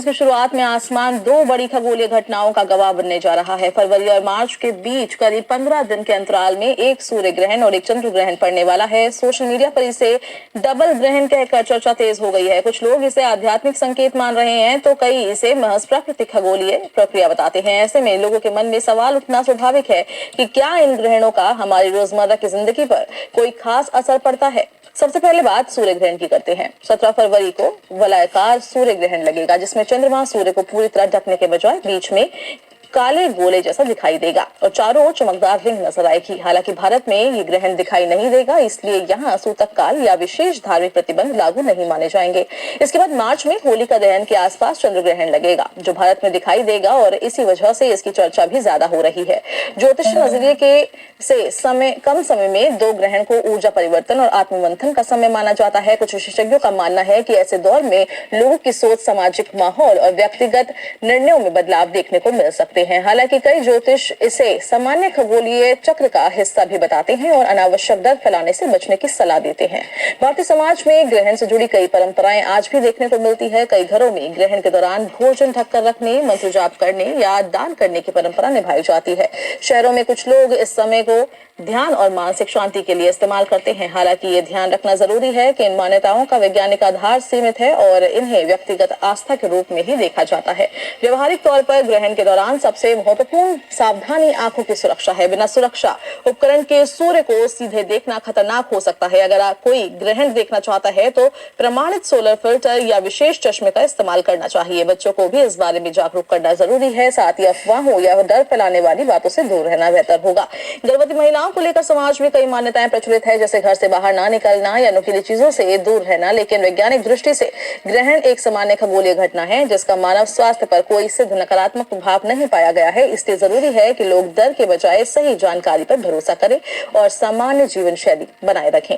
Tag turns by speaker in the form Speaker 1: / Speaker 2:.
Speaker 1: की शुरुआत में आसमान दो बड़ी खगोलीय घटनाओं का गवाह बनने जा रहा है। फरवरी और मार्च के बीच करीब 15 दिन के अंतराल में एक सूर्य ग्रहण और एक चंद्र ग्रहण पड़ने वाला है। सोशल मीडिया पर इसे डबल ग्रहण कहकर चर्चा तेज हो गई है। कुछ लोग इसे आध्यात्मिक संकेत मान रहे हैं तो कई इसे महज प्राकृतिक खगोलीय प्रक्रिया बताते हैं। ऐसे में लोगों के मन में सवाल उठना स्वाभाविक है कि क्या इन ग्रहणों का हमारी रोजमर्रा की जिंदगी पर कोई खास असर पड़ता है। सबसे पहले बात सूर्य ग्रहण की करते हैं। 17 फरवरी को वलयाकार सूर्य ग्रहण लगेगा, जिसमें चंद्रमा सूर्य को पूरी तरह ढकने के बजाय बीच में काले गोले जैसा दिखाई देगा और चारों ओर चमकदार रिंग नजर आएगी। हालांकि भारत में ये ग्रहण दिखाई नहीं देगा, इसलिए यहाँ सूतक काल या विशेष धार्मिक प्रतिबंध लागू नहीं माने जाएंगे। इसके बाद मार्च में होलिका दहन के आसपास चंद्र ग्रहण लगेगा, जो भारत में दिखाई देगा और इसी वजह से इसकी चर्चा भी ज्यादा हो रही है। ज्योतिष नजरिए के कम समय में दो ग्रहण को ऊर्जा परिवर्तन और आत्ममंथन का समय माना जाता है। कुछ विशेषज्ञों का मानना है कि ऐसे दौर में लोगों की सोच, सामाजिक माहौल और व्यक्तिगत निर्णयों में बदलाव देखने को मिल सकते हैं। हालांकि कई ज्योतिष इसे सामान्य खगोलीय चक्र का हिस्सा भी बताते हैं और अनावश्यक डर फैलाने से बचने की सलाह देते हैं। भारतीय समाज में ग्रहण से जुड़ी कई परंपराएं आज भी देखने को मिलती है। कई घरों में ग्रहण के दौरान भोजन ढककर रखने, मंत्र जाप करने या दान करने की परंपरा निभाई जाती है। शहरों में कुछ लोग इस समय को ध्यान और मानसिक शांति के लिए इस्तेमाल करते हैं। हालांकि ये ध्यान रखना जरूरी है कि इन मान्यताओं का वैज्ञानिक आधार सीमित है और इन्हें व्यक्तिगत आस्था के रूप में ही देखा जाता है। व्यवहारिक तौर पर ग्रहण के दौरान सबसे महत्वपूर्ण सावधानी आंखों की सुरक्षा है। बिना सुरक्षा उपकरण के सूर्य को सीधे देखना खतरनाक हो सकता है। अगर कोई ग्रहण देखना चाहता है तो प्रमाणित सोलर फिल्टर या विशेष चश्मे का इस्तेमाल करना चाहिए। बच्चों को भी इस बारे में जागरूक करना जरूरी है। साथ ही अफवाहों या डर फैलाने वाली बातों से दूर रहना बेहतर होगा। गर्भवती महिलाओं को लेकर समाज में कई मान्यताएं प्रचलित है, जैसे घर से बाहर ना निकलना या नुकीली चीजों से दूर रहना। लेकिन वैज्ञानिक दृष्टि से ग्रहण एक सामान्य खगोलीय घटना है, जिसका मानव स्वास्थ्य पर कोई सिद्ध नकारात्मक प्रभाव नहीं पाया गया है। इसलिए जरूरी है कि लोग डर के बजाय सही जानकारी पर भरोसा करें और सामान्य जीवन शैली बनाए रखें।